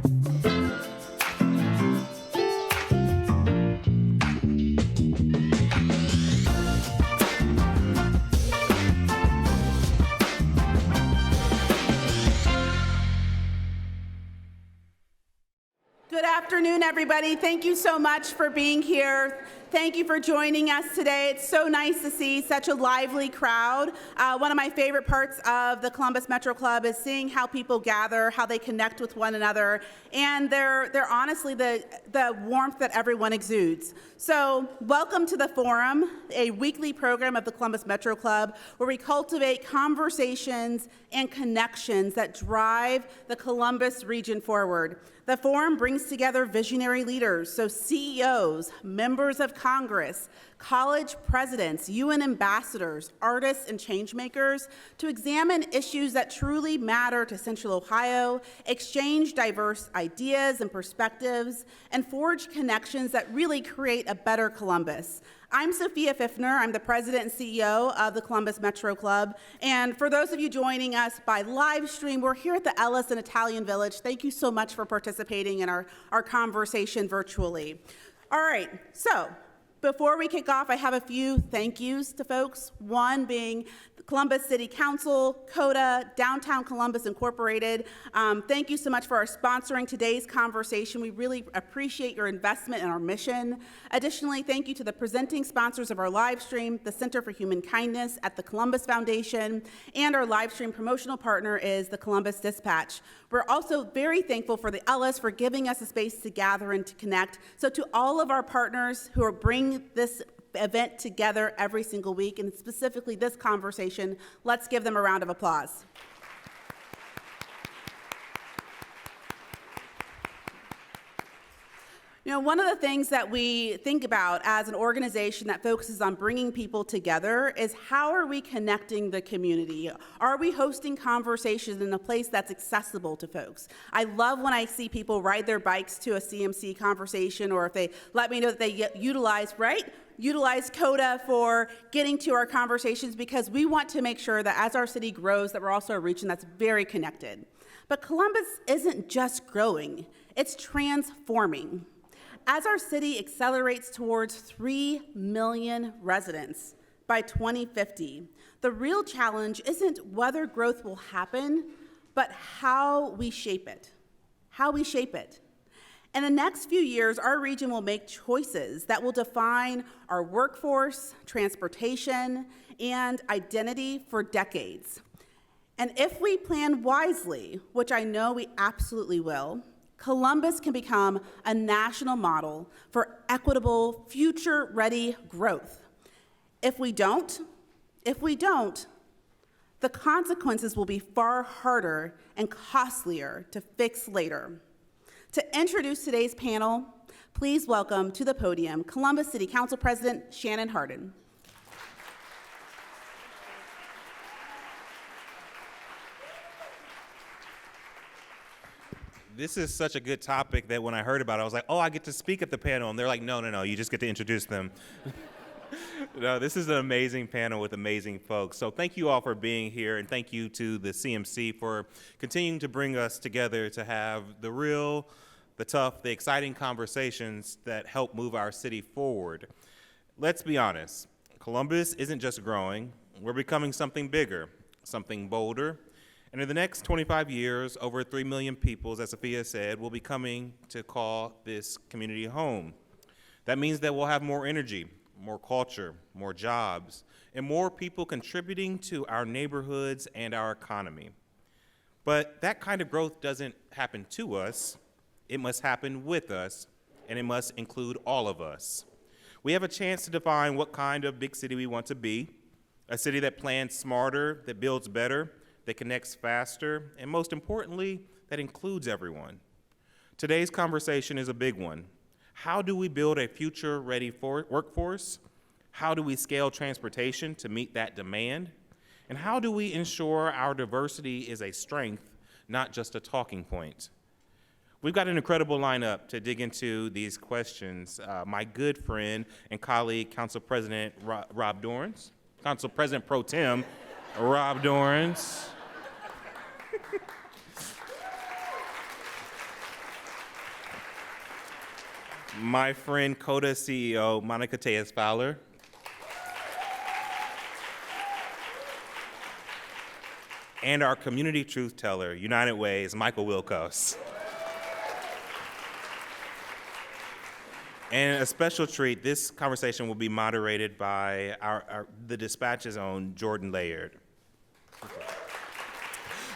Good afternoon, everybody. Thank you so much for being here. Thank you for joining us today. It's so nice to see such a lively crowd. One of my favorite parts of the Columbus Metro Club is seeing how people gather, how they connect with one another, and they're honestly the warmth that everyone exudes. So welcome to the Forum, a weekly program of the Columbus Metro Club where we cultivate conversations and connections that drive the Columbus region forward. The Forum brings together visionary leaders, so CEOs, members of Congress, college presidents, UN ambassadors, artists, and changemakers to examine issues that truly matter to Central Ohio, exchange diverse ideas and perspectives, and forge connections that really create a better Columbus. I'm Sophia Pfiffner. I'm the president and CEO of the Columbus Metro Club. And for those of you joining us by live stream, we're here at the Ellis and Italian Village. Thank you so much for participating in our conversation virtually. All right, so before we kick off, I have a few thank yous to folks. One being Columbus City Council, CODA, Downtown Columbus Incorporated. Thank you so much for sponsoring today's conversation. We really appreciate your investment in our mission. Additionally, thank you to the presenting sponsors of our live stream, the Center for Human Kindness at the Columbus Foundation, and our live stream promotional partner is the Columbus Dispatch. We're also very thankful for the Ellis for giving us a space to gather and to connect. So to all of our partners who are bringing this event together every single week, and specifically this conversation, let's give them a round of applause. You know, one of the things that we think about as an organization that focuses on bringing people together is how are we connecting the community? Are we hosting conversations in a place that's accessible to folks? I love when I see people ride their bikes to a CMC conversation, or if they let me know that they utilize CODA for getting to our conversations, because we want to make sure that as our city grows, that we're also a region that's very connected. But Columbus isn't just growing, it's transforming. As our city accelerates towards 3 million residents by 2050, the real challenge isn't whether growth will happen, but how we shape it. How we shape it. In the next few years, our region will make choices that will define our workforce, transportation, and identity for decades. And if we plan wisely, which I know we absolutely will, Columbus can become a national model for equitable, future-ready growth. If we don't, the consequences will be far harder and costlier to fix later. To introduce today's panel, please welcome to the podium Columbus City Council President Shannon Hardin. This is such a good topic that when I heard about it, I was like, oh, I get to speak at the panel. And they're like, no, you just get to introduce them. No, this is an amazing panel with amazing folks. So thank you all for being here, and thank you to the CMC for continuing to bring us together to have the real, the tough, the exciting conversations that help move our city forward. Let's be honest, Columbus isn't just growing, we're becoming something bigger, something bolder. And in the next 25 years, over 3 million people, as Sophia said, will be coming to call this community home. That means that we'll have more energy, more culture, more jobs, and more people contributing to our neighborhoods and our economy. But that kind of growth doesn't happen to us. It must happen with us, and it must include all of us. We have a chance to define what kind of big city we want to be, a city that plans smarter, that builds better, that connects faster, and most importantly, that includes everyone. Today's conversation is a big one. How do we build a future-ready workforce? How do we scale transportation to meet that demand? And how do we ensure our diversity is a strength, not just a talking point? We've got an incredible lineup to dig into these questions. My good friend and colleague, Council President Rob Dorrance, Council President Pro Tem Rob Dorrance. my friend CODA CEO, Monica Tejas-Fowler. And our community truth teller, United Way's Michael Wilkos. And a special treat, this conversation will be moderated by the Dispatch's own Jordan Layard.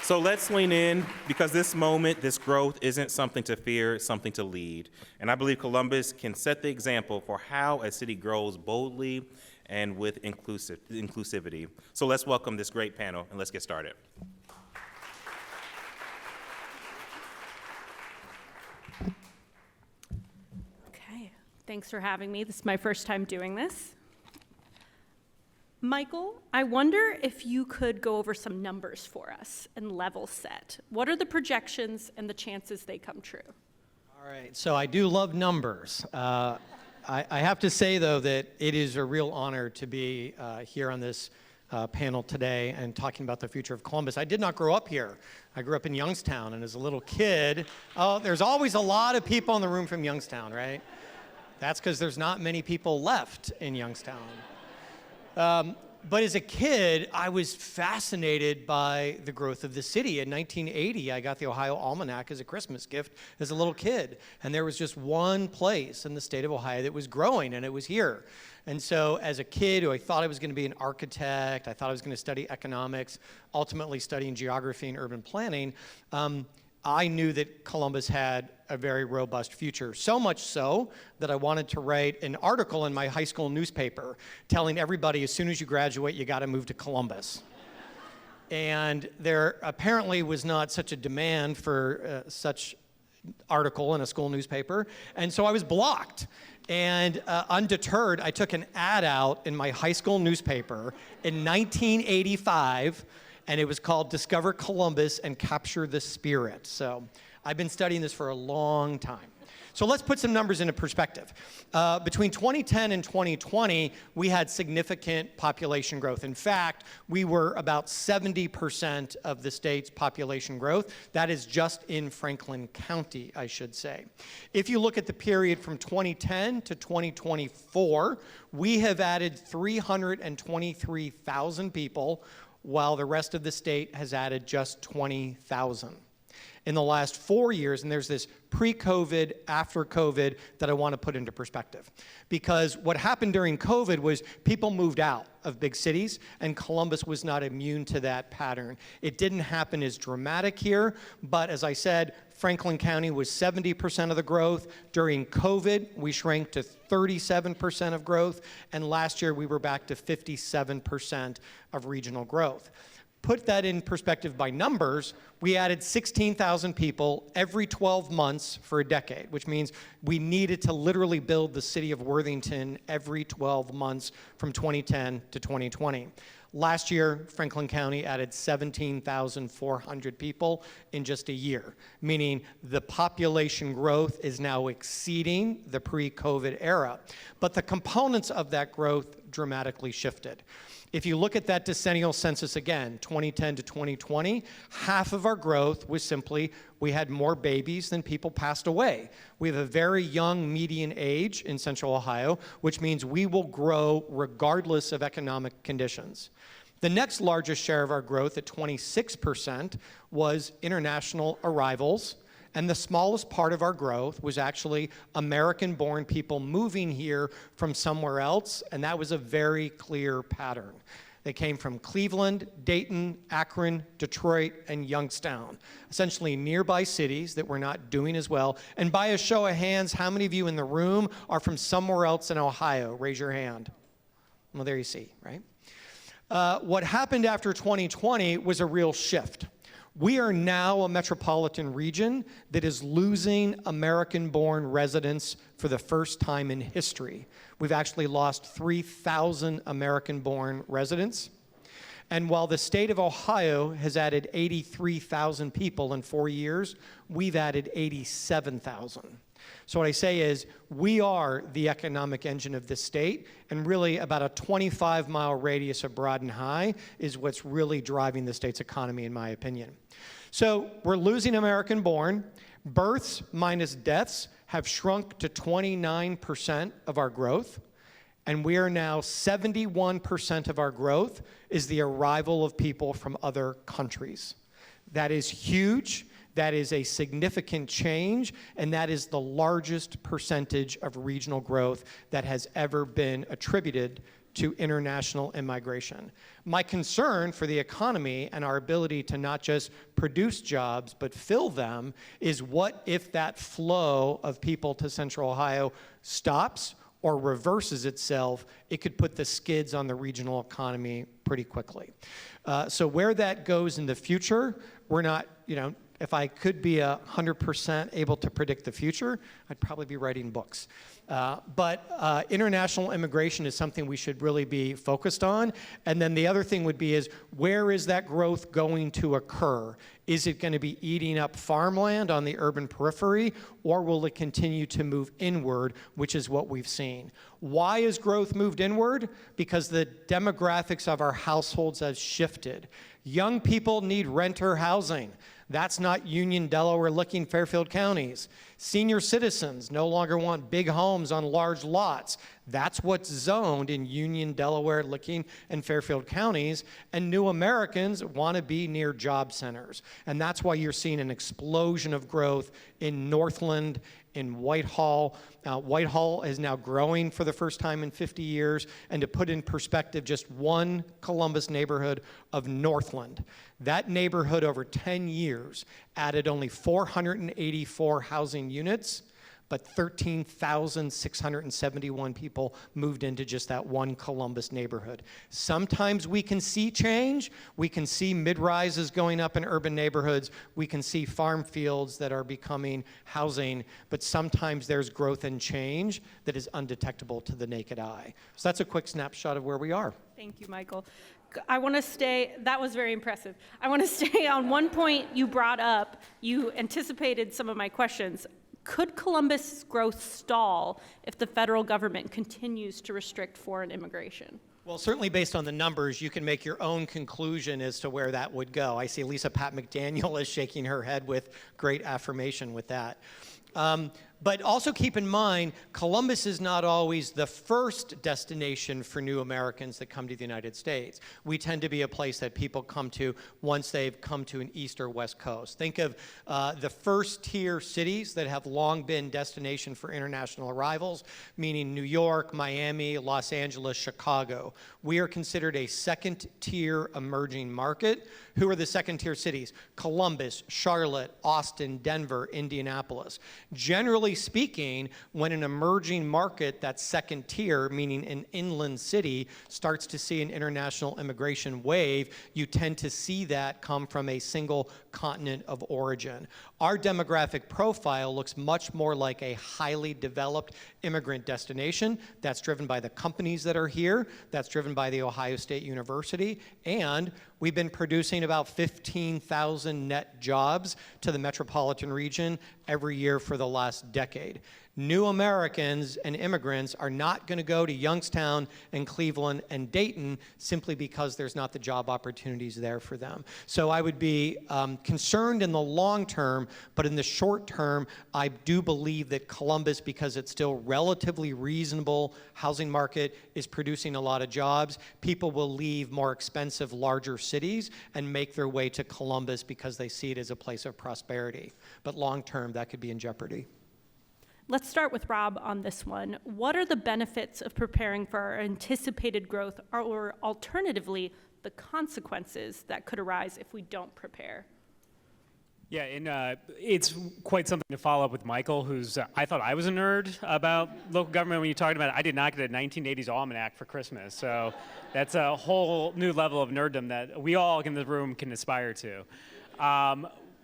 So let's lean in, because this moment, this growth isn't something to fear, it's something to lead. And I believe Columbus can set the example for how a city grows boldly and with inclusivity. So let's welcome this great panel, and let's get started. Okay, thanks for having me. This is my first time doing this. Michael, I wonder if you could go over some numbers for us and level set. What are the projections and the chances they come true? All right, so I do love numbers. I have to say, though, that it is a real honor to be here on this panel today and talking about the future of Columbus. I did not grow up here. I grew up in Youngstown, and as a little kid, there's always a lot of people in the room from Youngstown, right? That's because there's not many people left in Youngstown. But as a kid, I was fascinated by the growth of the city. In 1980, I got the Ohio Almanac as a Christmas gift as a little kid. And there was just one place in the state of Ohio that was growing, and it was here. And so as a kid who I thought I was going to be an architect, I thought I was going to study economics, ultimately studying geography and urban planning, I knew that Columbus had a very robust future. So much so that I wanted to write an article in my high school newspaper telling everybody as soon as you graduate, you got to move to Columbus. And there apparently was not such a demand for such article in a school newspaper. And so I was blocked. And undeterred, I took an ad out in my high school newspaper in 1985, and it was called Discover Columbus and Capture the Spirit. So I've been studying this for a long time. So let's put some numbers into perspective. Between 2010 and 2020, we had significant population growth. In fact, we were about 70% of the state's population growth. That is just in Franklin County, I should say. If you look at the period from 2010 to 2024, we have added 323,000 people, while the rest of the state has added just 20,000. In the last 4 years, and there's this pre-COVID, after COVID that I want to put into perspective. Because what happened during COVID was people moved out of big cities, and Columbus was not immune to that pattern. It didn't happen as dramatic here, but as I said, Franklin County was 70% of the growth. During COVID, we shrank to 37% of growth, and last year we were back to 57% of regional growth. Put that in perspective by numbers, we added 16,000 people every 12 months for a decade, which means we needed to literally build the city of Worthington every 12 months from 2010 to 2020. Last year, Franklin County added 17,400 people in just a year, meaning the population growth is now exceeding the pre-COVID era. But the components of that growth dramatically shifted. If you look at that decennial census again, 2010 to 2020, half of our growth was simply we had more babies than people passed away. We have a very young median age in Central Ohio, which means we will grow regardless of economic conditions. The next largest share of our growth at 26% was international arrivals. And the smallest part of our growth was actually American-born people moving here from somewhere else, and that was a very clear pattern. They came from Cleveland, Dayton, Akron, Detroit, and Youngstown, essentially nearby cities that were not doing as well. And by a show of hands, how many of you in the room are from somewhere else in Ohio? Raise your hand. Well, there you see, right? What happened after 2020 was a real shift. We are now a metropolitan region that is losing American-born residents for the first time in history. We've actually lost 3,000 American-born residents. And while the state of Ohio has added 83,000 people in 4 years, we've added 87,000. So what I say is, we are the economic engine of this state, and really about a 25-mile radius of Broad and High is what's really driving the state's economy, in my opinion. So we're losing American-born. Births minus deaths have shrunk to 29% of our growth, and we are now 71% of our growth is the arrival of people from other countries. That is huge. That is a significant change, and that is the largest percentage of regional growth that has ever been attributed to international immigration. My concern for the economy and our ability to not just produce jobs but fill them is, what if that flow of people to Central Ohio stops or reverses itself? It could put the skids on the regional economy pretty quickly. So where that goes in the future, we're not, if I could be 100% able to predict the future, I'd probably be writing books. But international immigration is something we should really be focused on. And then the other thing would be is, where is that growth going to occur? Is it going to be eating up farmland on the urban periphery, or will it continue to move inward, which is what we've seen? Why has growth moved inward? Because the demographics of our households have shifted. Young people need renter housing. That's not Union, Delaware looking Fairfield counties. Senior citizens no longer want big homes on large lots. That's what's zoned in Union, Delaware, Licking, and Fairfield counties. And new Americans want to be near job centers. And that's why you're seeing an explosion of growth in Northland, in Whitehall. Whitehall is now growing for the first time in 50 years. And to put in perspective, just one Columbus neighborhood of Northland, that neighborhood over 10 years added only 484 housing units, but 13,671 people moved into just that one Columbus neighborhood. Sometimes we can see change. We can see mid-rises going up in urban neighborhoods. We can see farm fields that are becoming housing, but sometimes there's growth and change that is undetectable to the naked eye. So that's a quick snapshot of where we are. Thank you, Michael. I want to stay, that was very impressive. I want to stay on one point you brought up. You anticipated some of my questions. Could Columbus growth stall if the federal government continues to restrict foreign immigration? Well, certainly based on the numbers, you can make your own conclusion as to where that would go. I see Lisa Pat McDaniel is shaking her head with great affirmation with that. But also keep in mind, Columbus is not always the first destination for new Americans that come to the United States. We tend to be a place that people come to once they've come to an east or west coast. Think of the first tier cities that have long been destination for international arrivals, meaning New York, Miami, Los Angeles, Chicago. We are considered a second tier emerging market. Who are the second tier cities? Columbus, Charlotte, Austin, Denver, Indianapolis. Generally speaking, when an emerging market, that second tier, meaning an inland city, starts to see an international immigration wave, you tend to see that come from a single continent of origin. Our demographic profile looks much more like a highly developed immigrant destination. That's driven by the companies that are here. That's driven by the Ohio State University. And we've been producing about 15,000 net jobs to the metropolitan region every year for the last decade. New Americans and immigrants are not going to go to Youngstown and Cleveland and Dayton simply because there's not the job opportunities there for them. So I would be concerned in the long term, but in the short term, I do believe that Columbus, because it's still relatively reasonable housing market, is producing a lot of jobs. People will leave more expensive, larger cities and make their way to Columbus because they see it as a place of prosperity. But long term, that could be in jeopardy. Let's start with Rob on this one. What are the benefits of preparing for our anticipated growth, or alternatively, the consequences that could arise if we don't prepare? Yeah, and it's quite something to follow up with Michael, who's, I thought I was a nerd about local government when you talked about it. I did not get a 1980s almanac for Christmas, so that's a whole new level of nerddom that we all in the room can aspire to.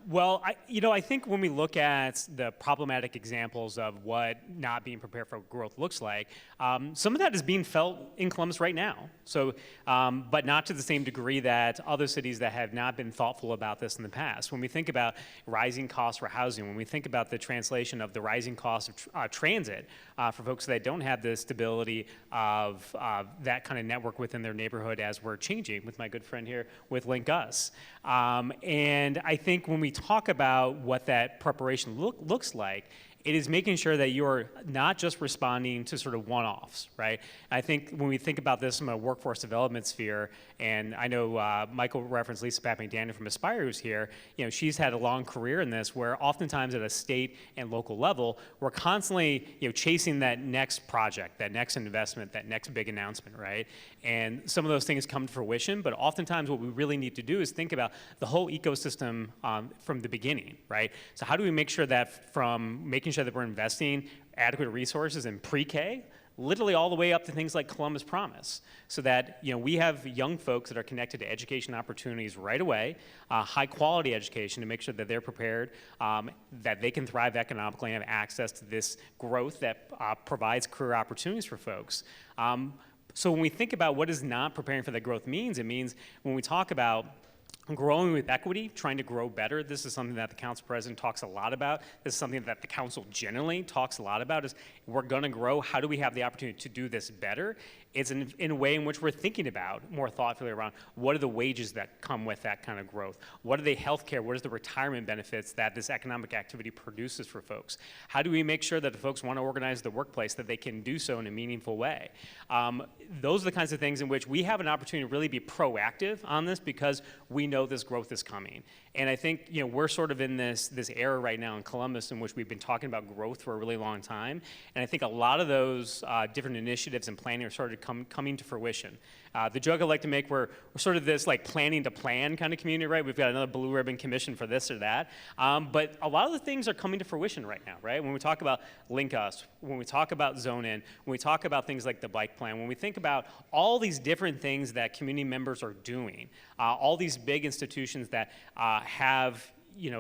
Well, I think when we look at the problematic examples of what not being prepared for growth looks like, some of that is being felt in Columbus right now. So, but not to the same degree that other cities that have not been thoughtful about this in the past. When we think about rising costs for housing, when we think about the translation of the rising cost of transit for folks that don't have the stability of that kind of network within their neighborhood, as we're changing with my good friend here with Link Us. And I think when we talk about what that preparation looks like, it is making sure that you're not just responding to sort of one-offs, right? I think when we think about this from a workforce development sphere, and I know Michael referenced Lisa Papp-McDaniel from Aspire who's here, she's had a long career in this where oftentimes at a state and local level, we're constantly chasing that next project, that next investment, that next big announcement, right? And some of those things come to fruition, but oftentimes what we really need to do is think about the whole ecosystem from the beginning, right? So how do we make sure that from making sure that we're investing adequate resources in pre-K, literally all the way up to things like Columbus Promise, so that we have young folks that are connected to education opportunities right away, high quality education to make sure that they're prepared, that they can thrive economically and have access to this growth that provides career opportunities for folks. So when we think about what does not preparing for that growth means, it means when we talk about growing with equity, trying to grow better, this is something that the council president talks a lot about. This is something that the council generally talks a lot about is we're gonna grow, how do we have the opportunity to do this better? It's in a way in which we're thinking about more thoughtfully around what are the wages that come with that kind of growth? What are the healthcare, what is the retirement benefits that this economic activity produces for folks? How do we make sure that the folks wanna organize the workplace that they can do so in a meaningful way? Those are the kinds of things in which we have an opportunity to really be proactive on this because we know this growth is coming. And I think we're sort of in this era right now in Columbus in which we've been talking about growth for a really long time. And I think a lot of those different initiatives and planning are sort of coming to fruition. The joke I like to make, we're sort of this like planning to plan kind of community, right? We've got another blue ribbon commission for this or that. But a lot of the things are coming to fruition right now, right? When we talk about Link Us, when we talk about Zone In, when we talk about things like the bike plan, when we think about all these different things that community members are doing, all these big institutions that have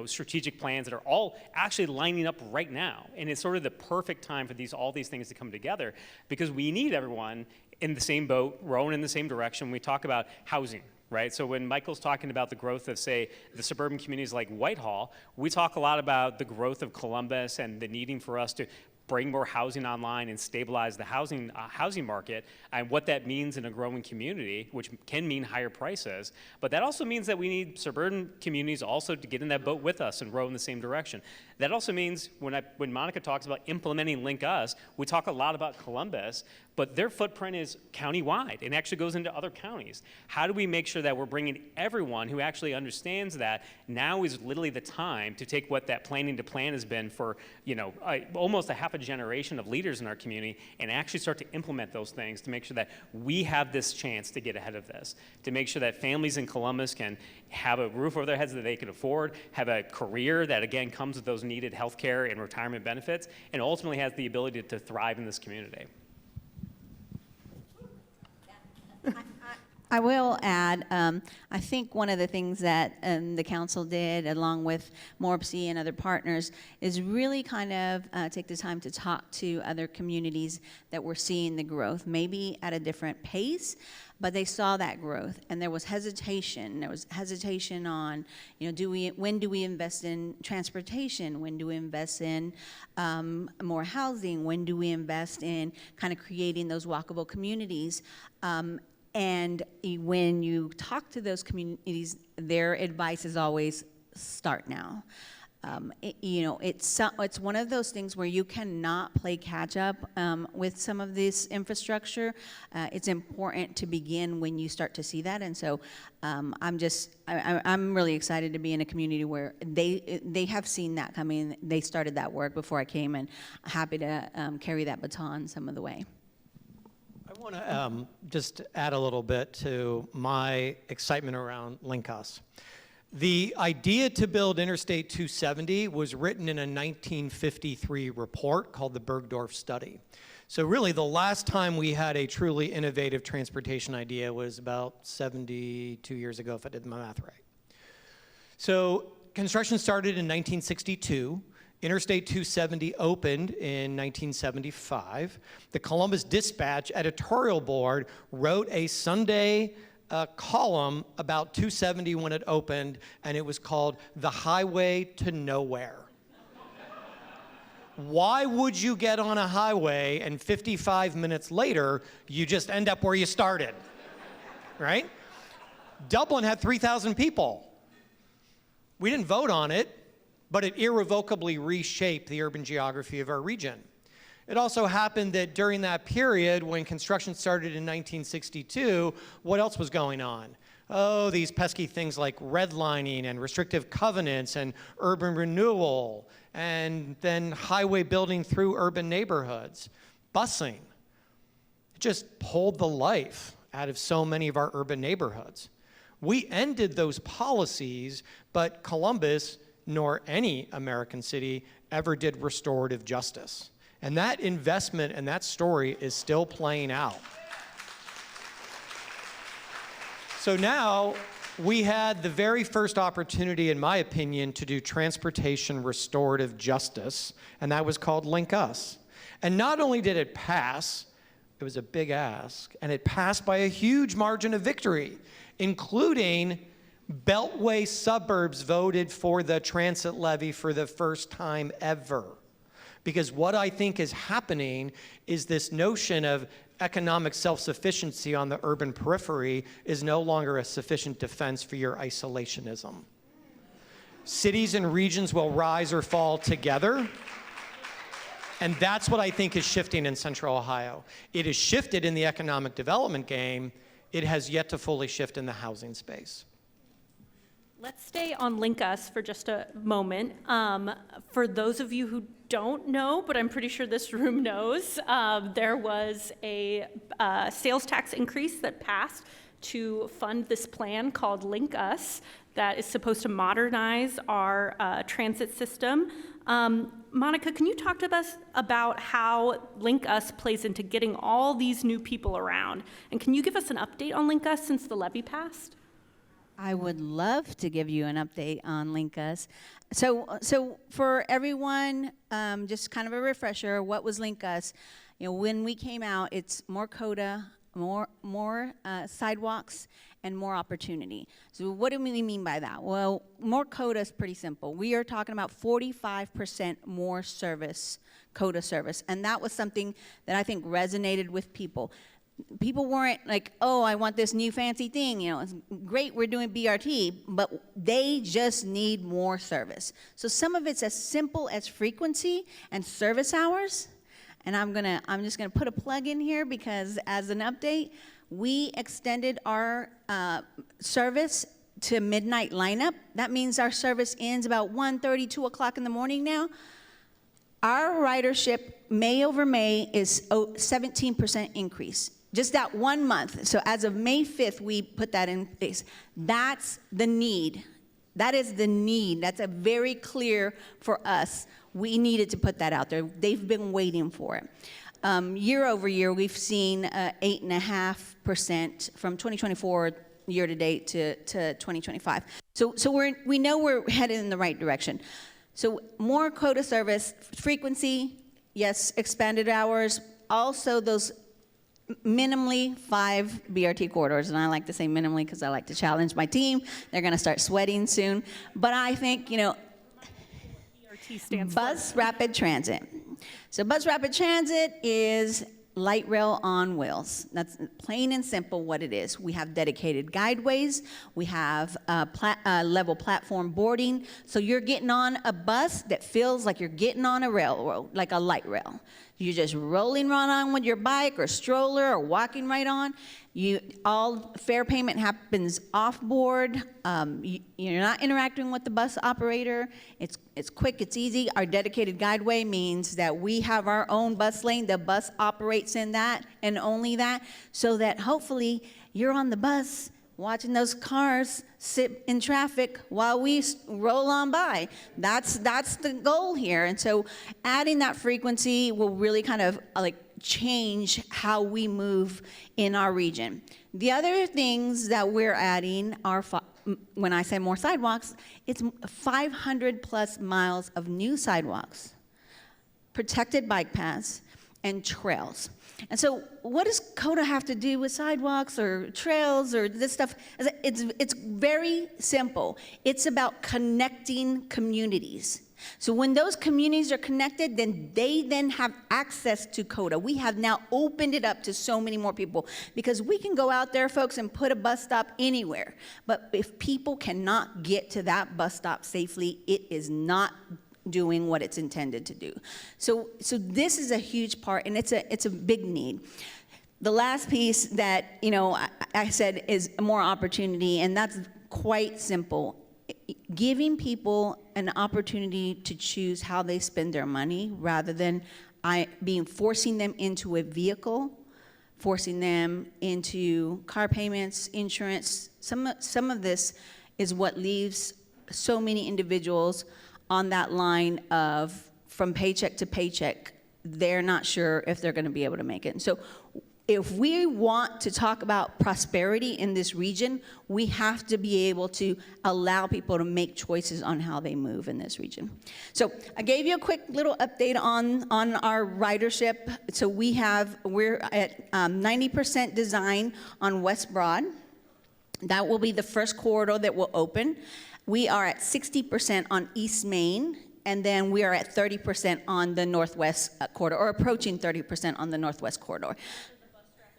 strategic plans that are all actually lining up right now. And it's sort of the perfect time for all these things to come together because we need everyone in the same boat, rowing in the same direction. We talk about housing, right? So when Michael's talking about the growth of, say, the suburban communities like Whitehall, we talk a lot about the growth of Columbus and the needing for us to bring more housing online and stabilize the housing market and what that means in a growing community, which can mean higher prices. But that also means that we need suburban communities also to get in that boat with us and row in the same direction. That also means when Monica talks about implementing Link Us, we talk a lot about Columbus, but their footprint is county-wide and actually goes into other counties. How do we make sure that we're bringing everyone who actually understands that now is literally the time to take what that planning to plan has been for almost a half a generation of leaders in our community and actually start to implement those things to make sure that we have this chance to get ahead of this, to make sure that families in Columbus can have a roof over their heads that they can afford, have a career that again comes with those needed health care and retirement benefits, and ultimately has the ability to thrive in this community. I will add, I think one of the things that the council did, along with MORPC and other partners, is really kind of take the time to talk to other communities that were seeing the growth, maybe at a different pace, but they saw that growth, and there was hesitation. There was hesitation on, when do we invest in transportation? When do we invest in more housing? When do we invest in kind of creating those walkable communities? And when you talk to those communities, their advice is always start now. It's one of those things where you cannot play catch up with some of this infrastructure. It's important to begin when you start to see that, and so I'm really excited to be in a community where they have seen that coming. They started that work before I came, and happy to carry that baton some of the way. I want to just add a little bit to my excitement around Link Us. The idea to build Interstate 270 was written in a 1953 report called the Bergdorf Study. So really the last time we had a truly innovative transportation idea was about 72 years ago, if I did my math right. So construction started in 1962. Interstate 270 opened in 1975. The Columbus Dispatch editorial board wrote a Sunday column about 270 when it opened, and it was called The Highway to Nowhere. Why would you get on a highway and 55 minutes later, you just end up where you started, right? Dublin had 3,000 people. We didn't vote on it. but it irrevocably reshaped the urban geography of our region. It also happened that during that period, when construction started in 1962, what else was going on? Oh, these pesky things like redlining and restrictive covenants and urban renewal, and then highway building through urban neighborhoods, busing. It just pulled the life out of so many of our urban neighborhoods. We ended those policies, but Columbus, nor any American city, ever did restorative justice. And that investment and that story is still playing out. So now we had the very first opportunity, in my opinion, to do transportation restorative justice, and that was called Link Us. And not only did it pass, it was a big ask, and it passed by a huge margin of victory, including Beltway suburbs voted for the transit levy for the first time ever. Because what I think is happening is this notion of economic self-sufficiency on the urban periphery is no longer a sufficient defense for your isolationism. Cities and regions will rise or fall together. And that's what I think is shifting in Central Ohio. It has shifted in the economic development game. It has yet to fully shift in the housing space. Let's stay on Link Us for just a moment. For those of you who don't know, but I'm pretty sure this room knows, there was a sales tax increase that passed to fund this plan called Link Us that is supposed to modernize our transit system. Monica, can you talk to us about how Link Us plays into getting all these new people around? And can you give us an update on Link Us since the levy passed? I would love to give you an update on Link Us. So for everyone, just kind of a refresher, what was Link Us? You know, when we came out, it's more CODA, more sidewalks, and more opportunity. So what do we mean by that? Well, more CODA is pretty simple. We are talking about 45% more service, CODA service, and that was something that I think resonated with people. People weren't like, oh, I want this new fancy thing, you know, it's great we're doing BRT, but they just need more service. So some of it's as simple as frequency and service hours, and I'm just gonna put a plug in here because as an update, we extended our service to midnight lineup. That means our service ends about 1:30, 2 o'clock in the morning now. Our ridership, May over May, is 17% increase. Just that 1 month. So as of May 5th, we put that in place. That's the need. That is the need. That's a very clear for us. We needed to put that out there. They've been waiting for it. Year over year, we've seen 8.5% from 2024 year to date to 2025. So we know we're headed in the right direction. So more CODA service, frequency, yes, expanded hours, also those minimally 5 BRT corridors, and I like to say minimally because I like to challenge my team. They're going to start sweating soon. But I think, you know, BRT stands Bus Rapid Transit. So Bus Rapid Transit is light rail on wheels. That's plain and simple what it is. We have dedicated guideways. We have level platform boarding. So you're getting on a bus that feels like you're getting on a railroad, like a light rail. You're just rolling right on with your bike or stroller or walking right on. All fare payment happens off board. You're not interacting with the bus operator. It's quick, it's easy. Our dedicated guideway means that we have our own bus lane. The bus operates in that and only that, so that hopefully you're on the bus watching those cars sit in traffic while we roll on by. That's the goal here. And so adding that frequency will really kind of like change how we move in our region. The other things that we're adding are, when I say more sidewalks, it's 500 plus miles of new sidewalks, protected bike paths, and trails. And so what does CODA have to do with sidewalks or trails or this stuff? It's very simple. It's about connecting communities. So when those communities are connected, then they then have access to CODA. We have now opened it up to so many more people because we can go out there, folks, and put a bus stop anywhere. But if people cannot get to that bus stop safely, it is not doing what it's intended to do. So this is a huge part, and it's a big need. The last piece that, I said is more opportunity, and that's quite simple. Giving people an opportunity to choose how they spend their money rather than forcing them into a vehicle, forcing them into car payments, insurance. Some of this is what leaves so many individuals on that line of from paycheck to paycheck. They're not sure if they're going to be able to make it. And so if we want to talk about prosperity in this region, we have to be able to allow people to make choices on how they move in this region. So I gave you a quick little update on our ridership. So we're at 90% design on West Broad. That will be the first corridor that will open. We are at 60% on East Main, and then we are at 30% on the Northwest corridor, or approaching 30% on the Northwest corridor.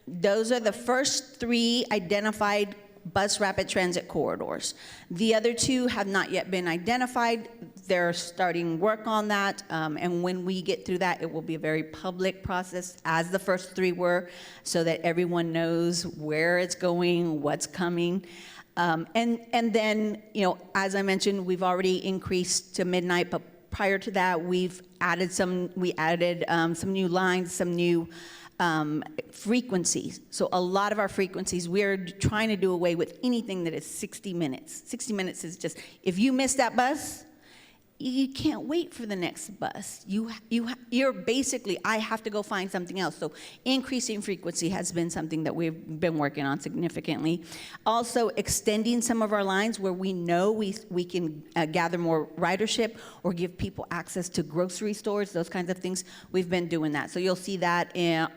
Those are the first 3 identified bus rapid transit corridors. The other 2 have not yet been identified. They're starting work on that, and when we get through that, it will be a very public process, as the first 3 were, so that everyone knows where it's going, what's coming. And then, as I mentioned, we've already increased to midnight, but prior to that, we added some new lines, some new frequencies. So a lot of our frequencies, we're trying to do away with anything that is 60 minutes. 60 minutes is just, if you miss that bus, you can't wait for the next bus. You're basically, I have to go find something else. So increasing frequency has been something that we've been working on significantly. Also extending some of our lines where we know we can gather more ridership or give people access to grocery stores, those kinds of things. We've been doing that. So you'll see that in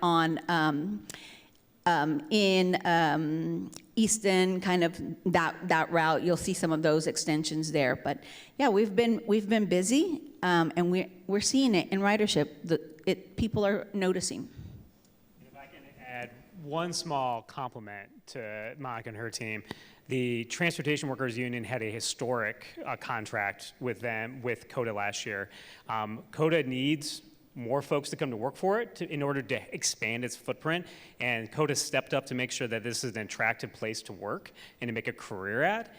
Easton, kind of that route. You'll see some of those extensions there. But yeah, we've been busy, and we're seeing it in ridership. People are noticing. If I can add one small compliment to Monica and her team. The Transportation Workers Union had a historic contract with CODA last year. CODA needs more folks to come to work for it in order to expand its footprint, and CODA stepped up to make sure that this is an attractive place to work and to make a career at.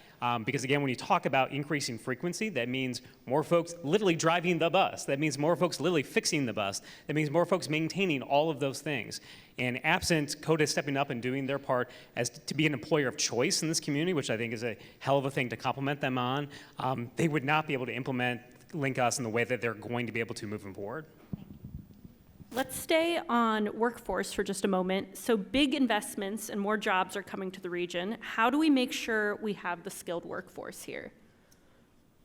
Because again, when you talk about increasing frequency, that means more folks literally driving the bus. That means more folks literally fixing the bus. That means more folks maintaining all of those things. And absent CODA stepping up and doing their part as to be an employer of choice in this community, which I think is a hell of a thing to compliment them on, they would not be able to implement Link Us in the way that they're going to be able to moving forward. Let's stay on workforce for just a moment. So big investments and more jobs are coming to the region. How do we make sure we have the skilled workforce here?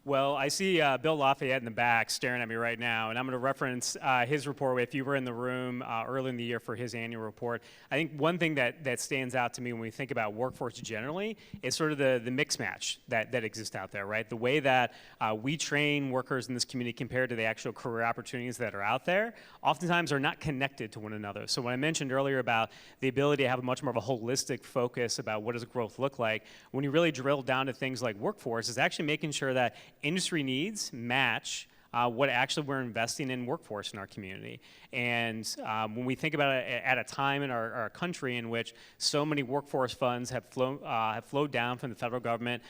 Well, I see Bill Lafayette in the back staring at me right now, and I'm going to reference his report. If you were in the room early in the year for his annual report, I think one thing that stands out to me when we think about workforce generally is sort of the mix match that exists out there, right? The way that we train workers in this community compared to the actual career opportunities that are out there oftentimes are not connected to one another. So when I mentioned earlier about the ability to have much more of a holistic focus about what does growth look like, when you really drill down to things like workforce, is actually making sure that industry needs match what actually we're investing in workforce in our community. And when we think about it at a time in our country in which so many workforce funds have flowed down from the federal government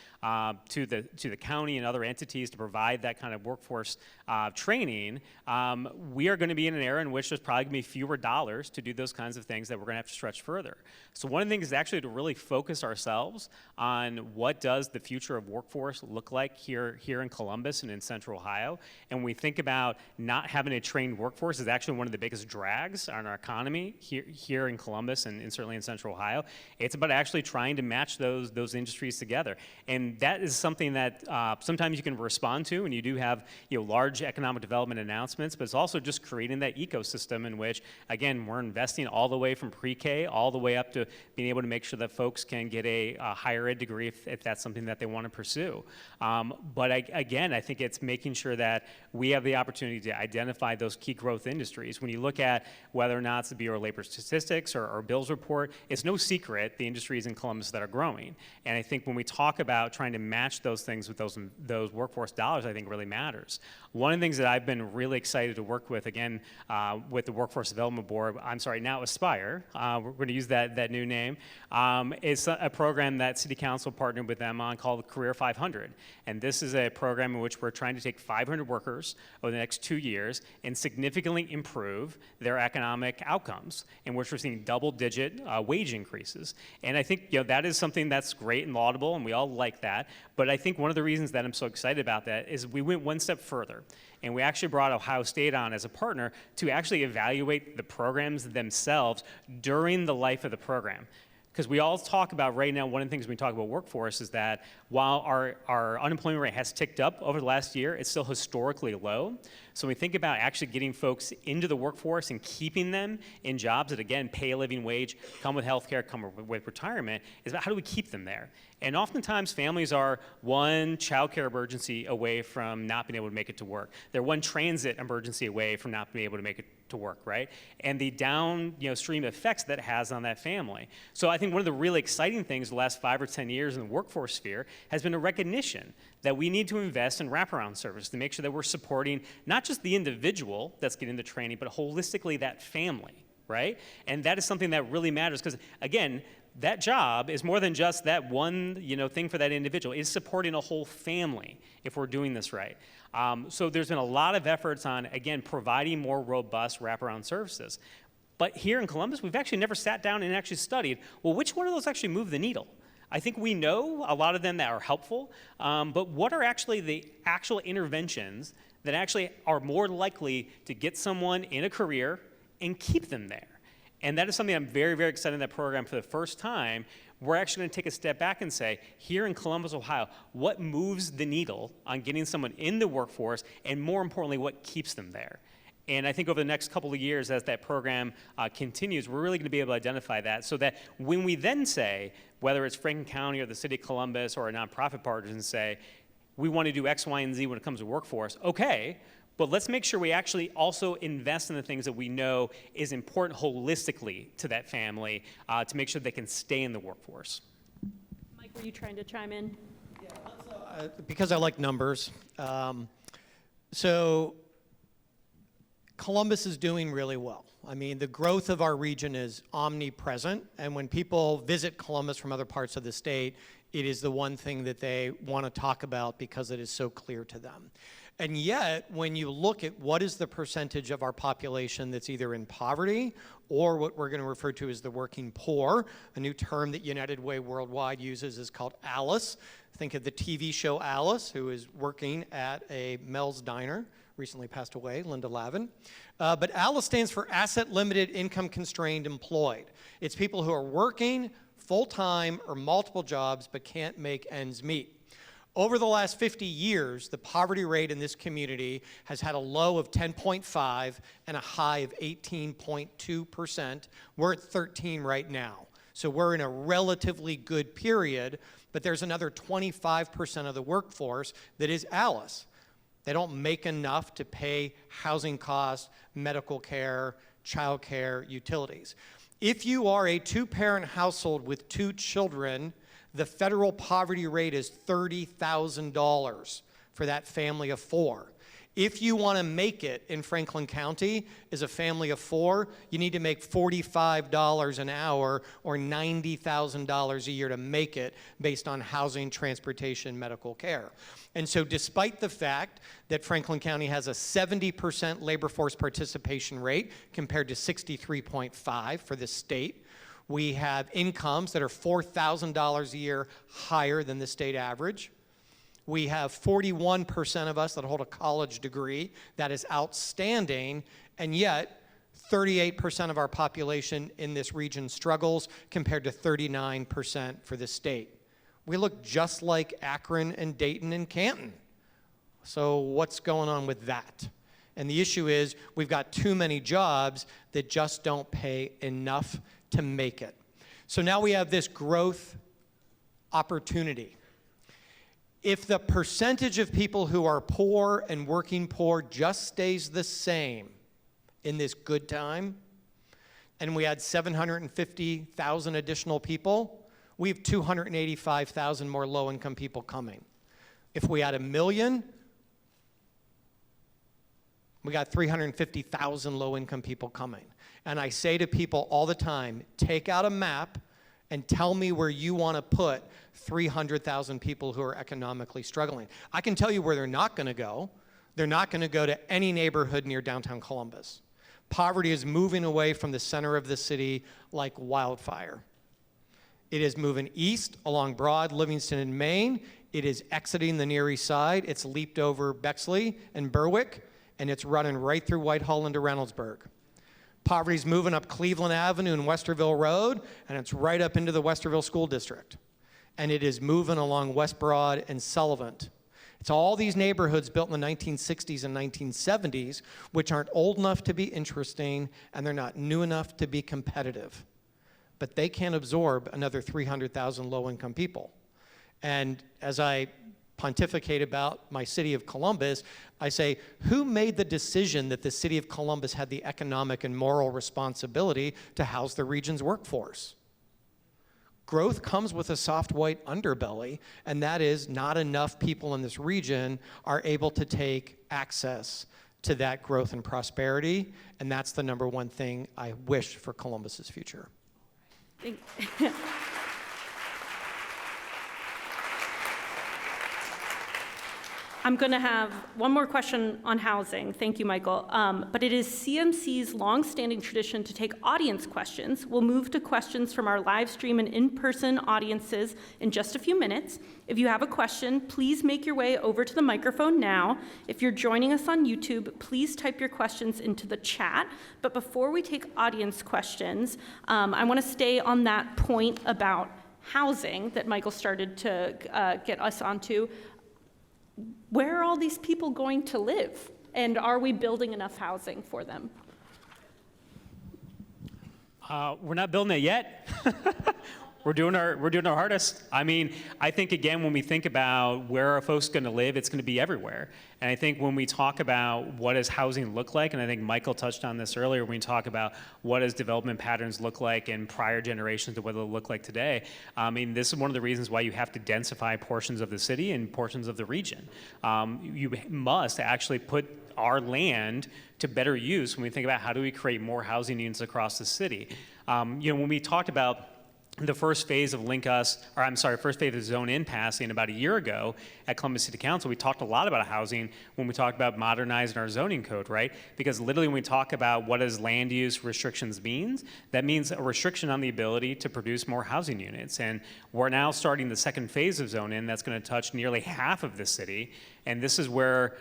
to the county and other entities to provide that kind of workforce training, we are going to be in an era in which there's probably going to be fewer dollars to do those kinds of things that we're going to have to stretch further. So one of the things is actually to really focus ourselves on what does the future of workforce look like here in Columbus and in Central Ohio. And when we think about not having a trained workforce is actually one of the biggest drags on our economy here in Columbus and certainly in Central Ohio. It's about actually trying to match those industries together. And that is something that sometimes you can respond to, and you do have large economic development announcements, but it's also just creating that ecosystem in which, again, we're investing all the way from pre-K all the way up to being able to make sure that folks can get a higher ed degree if that's something that they want to pursue. But again, I think it's making sure that we have the opportunity to identify those key growth industries. When you look at whether or not it's the Bureau of Labor Statistics or Bill's report, it's no secret the industries in Columbus that are growing. And I think when we talk about trying to match those things with those workforce dollars, I think really matters. One of the things that I've been really excited to work with, again, with the Workforce Development Board, I'm sorry, now Aspire, we're going to use that new name, is a program that City Council partnered with them on called Career 500. And this is a program in which we're trying to take 500 workers over the next 2 years and significantly improve their economic outcomes, in which we're seeing double-digit wage increases. And I think that is something that's great and laudable, and we all like that. But I think one of the reasons that I'm so excited about that is we went one step further. And we actually brought Ohio State on as a partner to actually evaluate the programs themselves during the life of the program. Because we all talk about right now, one of the things we talk about workforce is that while our unemployment rate has ticked up over the last year, it's still historically low. So when we think about actually getting folks into the workforce and keeping them in jobs that, again, pay a living wage, come with health care, come with retirement, is about how do we keep them there? And oftentimes families are one child care emergency away from not being able to make it to work. They're one transit emergency away from not being able to make it to work, right? And the downstream effects that has on that family. So I think one of the really exciting things the last 5 or 10 years in the workforce sphere has been a recognition that we need to invest in wraparound service to make sure that we're supporting not just the individual that's getting the training, but holistically that family, right? And that is something that really matters because, again, that job is more than just that one thing for that individual. It's supporting a whole family if we're doing this right. So there's been a lot of efforts on, again, providing more robust wraparound services. But here in Columbus, we've actually never sat down and actually studied, well, which one of those actually move the needle? I think we know a lot of them that are helpful, but what are actually the actual interventions that actually are more likely to get someone in a career and keep them there? And that is something I'm very, very excited in that program for the first time. We're actually going to take a step back and say, here in Columbus, Ohio, what moves the needle on getting someone in the workforce, and more importantly, what keeps them there? And I think over the next couple of years, as that program continues, we're really going to be able to identify that so that when we then say, whether it's Franklin County or the City of Columbus or our nonprofit partners and say, we want to do X, Y, and Z when it comes to workforce, okay, but let's make sure we actually also invest in the things that we know is important holistically to that family to make sure they can stay in the workforce. Mike, were you trying to chime in? Yeah, because I like numbers. So Columbus is doing really well. I mean, the growth of our region is omnipresent, and when people visit Columbus from other parts of the state, it is the one thing that they want to talk about because it is so clear to them. And yet, when you look at what is the percentage of our population that's either in poverty or what we're going to refer to as the working poor, a new term that United Way Worldwide uses is called ALICE. Think of the TV show Alice, who is working at a Mel's Diner, recently passed away, Linda Lavin. But ALICE stands for Asset Limited Income Constrained Employed. It's people who are working full-time or multiple jobs but can't make ends meet. Over the last 50 years, the poverty rate in this community has had a low of 10.5 and a high of 18.2%. We're at 13 right now. So we're in a relatively good period, but there's another 25% of the workforce that is ALICE. They don't make enough to pay housing costs, medical care, child care, utilities. If you are a two-parent household with 2 children, the federal poverty rate is $30,000 for that family of 4. If you want to make it in Franklin County as a family of 4, you need to make $45 an hour or $90,000 a year to make it based on housing, transportation, medical care. And so despite the fact that Franklin County has a 70% labor force participation rate compared to 63.5 for the state, we have incomes that are $4,000 a year higher than the state average. We have 41% of us that hold a college degree. That is outstanding, and yet 38% of our population in this region struggles compared to 39% for the state. We look just like Akron and Dayton and Canton. So what's going on with that? And the issue is we've got too many jobs that just don't pay enough to make it. So now we have this growth opportunity. If the percentage of people who are poor and working poor just stays the same in this good time, and we add 750,000 additional people, we have 285,000 more low-income people coming. If we add 1 million, we got 350,000 low-income people coming. And I say to people all the time, take out a map and tell me where you want to put 300,000 people who are economically struggling. I can tell you where they're not going to go. They're not going to go to any neighborhood near downtown Columbus. Poverty is moving away from the center of the city like wildfire. It is moving east along Broad, Livingston, and Maine. It is exiting the Near East Side. It's leaped over Bexley and Berwick, and it's running right through Whitehall into Reynoldsburg. Poverty's moving up Cleveland Avenue and Westerville Road, and it's right up into the Westerville School District. And it is moving along West Broad and Sullivan. It's all these neighborhoods built in the 1960s and 1970s, which aren't old enough to be interesting, and they're not new enough to be competitive. But they can't absorb another 300,000 low-income people. And as I pontificate about my city of Columbus, I say, who made the decision that the city of Columbus had the economic and moral responsibility to house the region's workforce? Growth comes with a soft white underbelly, and that is not enough people in this region are able to take access to that growth and prosperity, and that's the number one thing I wish for Columbus's future. I'm going to have one more question on housing. Thank you, Michael. But it is CMC's longstanding tradition to take audience questions. We'll move to questions from our live stream and in-person audiences in just a few minutes. If you have a question, please make your way over to the microphone now. If you're joining us on YouTube, please type your questions into the chat. But before we take audience questions, I want to stay on that point about housing that Michael started to get us onto. Where are all these people going to live? And are we building enough housing for them? We're not building it yet. We're doing our hardest. I mean, I think, again, when we think about where are folks going to live, it's going to be everywhere. And I think when we talk about what does housing look like, and I think Michael touched on this earlier, when we talk about what does development patterns look like in prior generations to what they'll look like today, I mean, this is one of the reasons why you have to densify portions of the city and portions of the region. You must actually put our land to better use when we think about how do we create more housing units across the city. When we talked about the first phase of first phase of Zone In passing about a year ago at Columbus City Council, we talked a lot about housing when we talked about modernizing our zoning code, right? Because literally when we talk about what does land use restrictions means, that means a restriction on the ability to produce more housing units. And we're now starting the second phase of Zone In that's going to touch nearly half of the city. And this is where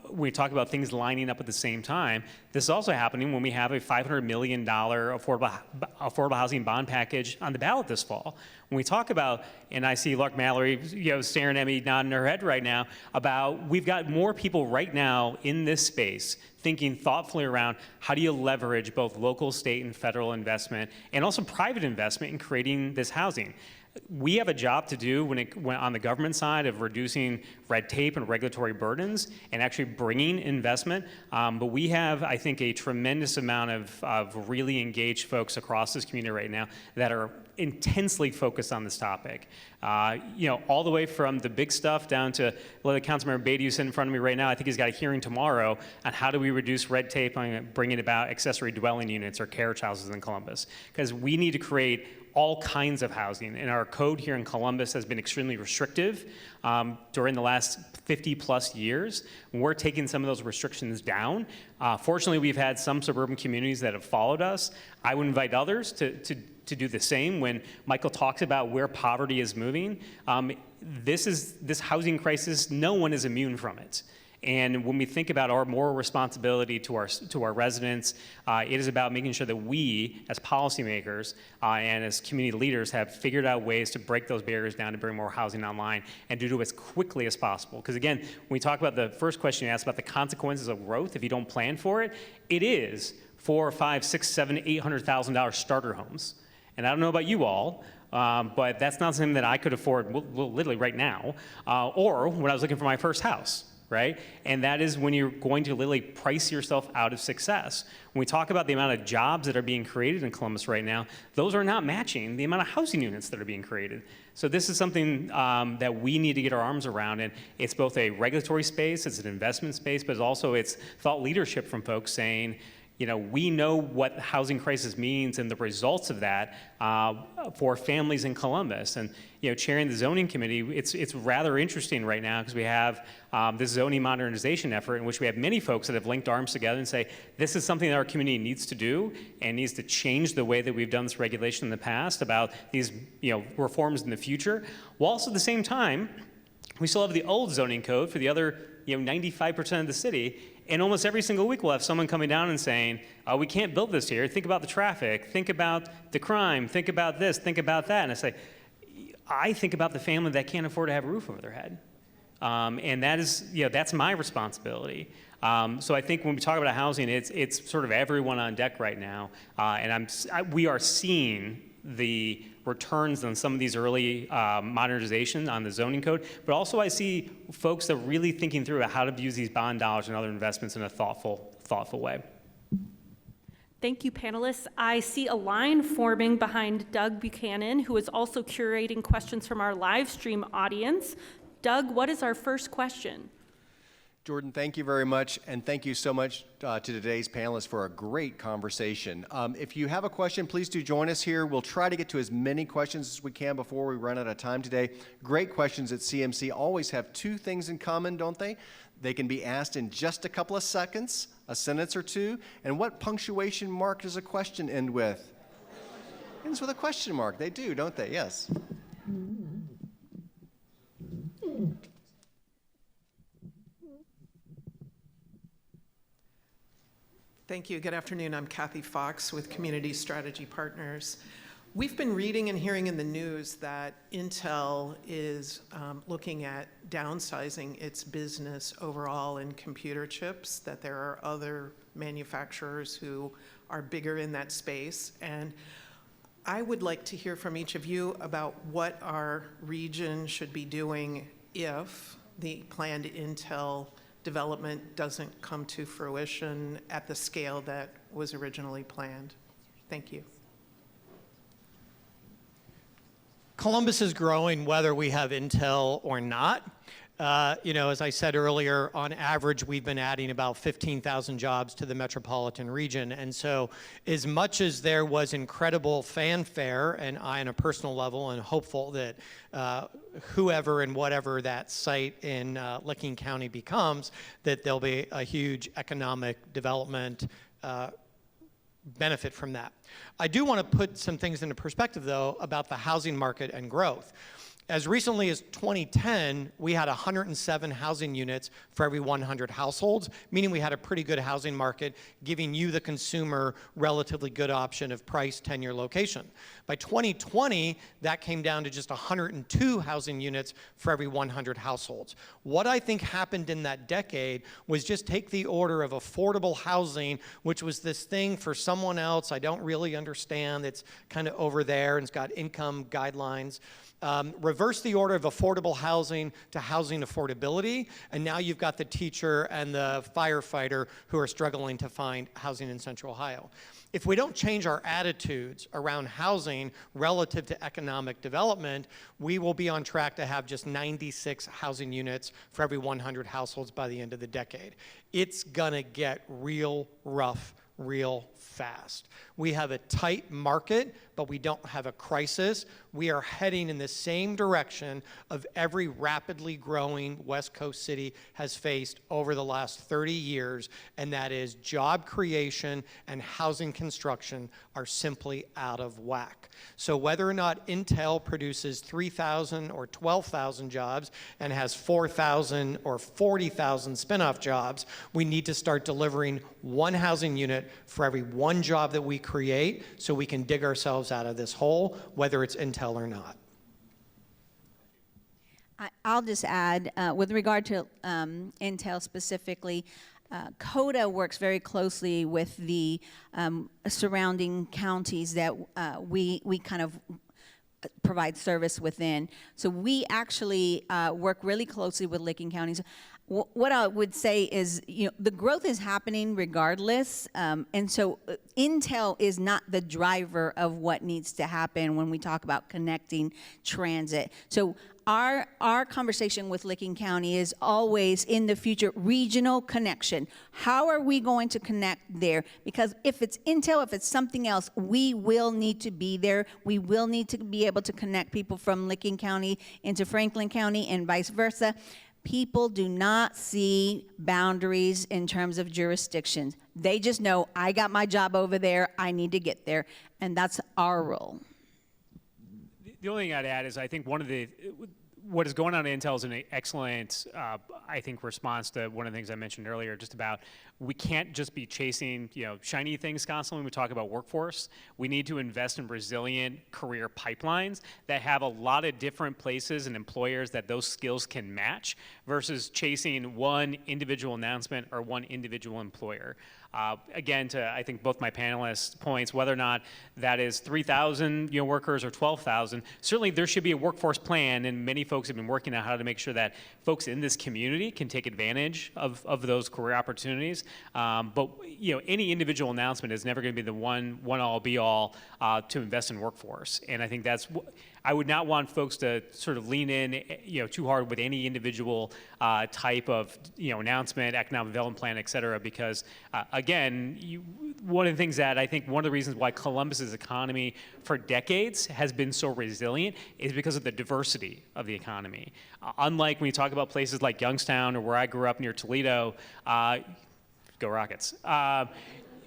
we talk about things lining up at the same time. This is also happening when we have a $500 million affordable housing bond package on the ballot this fall. When we talk about, and I see Lark Mallory staring at me, nodding her head right now, about we've got more people right now in this space thinking thoughtfully around how do you leverage both local, state, and federal investment, and also private investment in creating this housing. We have a job to do when on the government side of reducing red tape and regulatory burdens and actually bringing investment. But we have, I think, a tremendous amount of really engaged folks across this community right now that are intensely focused on this topic. All the way from the big stuff down to the Councilmember Beatty who's sitting in front of me right now. I think he's got a hearing tomorrow on how do we reduce red tape on bringing about accessory dwelling units or carriage houses in Columbus. Because we need to create all kinds of housing, and our code here in Columbus has been extremely restrictive during the last 50 plus years. We're taking some of those restrictions down. Fortunately, we've had some suburban communities that have followed us. I would invite others to do the same. When Michael talks about where poverty is moving, this housing crisis, no one is immune from it. And when we think about our moral responsibility to our residents, it is about making sure that we, as policymakers and as community leaders, have figured out ways to break those barriers down to bring more housing online and do it as quickly as possible. Because again, when we talk about the first question you asked about the consequences of growth, if you don't plan for it, it is $400,000, $500,000, $600,000, $700,000 starter homes. And I don't know about you all, But that's not something that I could afford literally right now, or when I was looking for my first house, right? And that is when you're going to literally price yourself out of success. When we talk about the amount of jobs that are being created in Columbus right now, those are not matching the amount of housing units that are being created. So this is something that we need to get our arms around, and it's both a regulatory space, it's an investment space, but it's thought leadership from folks saying, we know what the housing crisis means and the results of that for families in Columbus. And, chairing the zoning committee, it's rather interesting right now because we have this zoning modernization effort in which we have many folks that have linked arms together and say, this is something that our community needs to do and needs to change the way that we've done this regulation in the past about these, reforms in the future. While also at the same time, we still have the old zoning code for the other, 95% of the city. And almost every single week we'll have someone coming down and saying, we can't build this here. Think about the traffic. Think about the crime. Think about this. Think about that. And I say, I think about the family that can't afford to have a roof over their head. And that is, that's my responsibility. So I think when we talk about housing, it's sort of everyone on deck right now. And we are seeing the returns on some of these early modernization on the zoning code, but also I see folks that are really thinking through how to use these bond dollars and other investments in a thoughtful way. Thank you, panelists. I see a line forming behind Doug Buchanan, who is also curating questions from our live stream audience. Doug, what is our first question? Jordan, thank you very much, and thank you so much to today's panelists for a great conversation. If you have a question, please do join us here. We'll try to get to as many questions as we can before we run out of time today. Great questions at CMC always have two things in common, don't they? They can be asked in just a couple of seconds, a sentence or two. And what punctuation mark does a question end with? It ends with a question mark. They do, don't they? Yes. Thank you. Good afternoon. I'm Kathy Fox with Community Strategy Partners. We've been reading and hearing in the news that Intel is looking at downsizing its business overall in computer chips, that there are other manufacturers who are bigger in that space. And I would like to hear from each of you about what our region should be doing if the planned Intel development doesn't come to fruition at the scale that was originally planned. Thank you. Columbus is growing whether we have Intel or not. As I said earlier, on average, we've been adding about 15,000 jobs to the metropolitan region. And so as much as there was incredible fanfare, and I on a personal level am hopeful that whoever and whatever that site in Licking County becomes, that there'll be a huge economic development benefit from that. I do want to put some things into perspective, though, about the housing market and growth. As recently as 2010, we had 107 housing units for every 100 households, meaning we had a pretty good housing market, giving you, the consumer, relatively good option of price, tenure, location. By 2020, that came down to just 102 housing units for every 100 households. What I think happened in that decade was just take the order of affordable housing, which was this thing for someone else I don't really understand, it's kind of over there and it's got income guidelines. Reverse the order of affordable housing to housing affordability, and now you've got the teacher and the firefighter who are struggling to find housing in Central Ohio. If we don't change our attitudes around housing relative to economic development, we will be on track to have just 96 housing units for every 100 households by the end of the decade. It's gonna get real rough real fast. We have a tight market, but we don't have a crisis. We are heading in the same direction of every rapidly growing West Coast city has faced over the last 30 years, and that is job creation and housing construction are simply out of whack. So whether or not Intel produces 3,000 or 12,000 jobs and has 4,000 or 40,000 spinoff jobs, we need to start delivering one housing unit for every one job that we create so we can dig ourselves out of this hole, whether it's Intel or not. I'll just add, with regard to Intel specifically, CODA works very closely with the surrounding counties that we kind of provide service within. So we actually work really closely with Licking County. So what I would say is, the growth is happening regardless, and so Intel is not the driver of what needs to happen when we talk about connecting transit. So our conversation with Licking County is always in the future regional connection. How are we going to connect there? Because if it's Intel, if it's something else, we will need to be there. We will need to be able to connect people from Licking County into Franklin County and vice versa. People do not see boundaries in terms of jurisdictions. They just know, I got my job over there, I need to get there, and that's our role. The only thing I'd add is I think what is going on at Intel is an excellent, I think, response to one of the things I mentioned earlier, just about we can't just be chasing, shiny things constantly when we talk about workforce. We need to invest in resilient career pipelines that have a lot of different places and employers that those skills can match versus chasing one individual announcement or one individual employer. Again, to I think both my panelists' points, whether or not that is 3,000 workers or 12,000, certainly there should be a workforce plan, and many folks have been working on how to make sure that folks in this community can take advantage of those career opportunities. But any individual announcement is never going to be the one all be all to invest in workforce, and I think that's. I would not want folks to sort of lean in, too hard with any individual type of, announcement, economic development plan, et cetera, because again, one of the things that I think one of the reasons why Columbus's economy for decades has been so resilient is because of the diversity of the economy. Unlike when you talk about places like Youngstown or where I grew up near Toledo, go Rockets.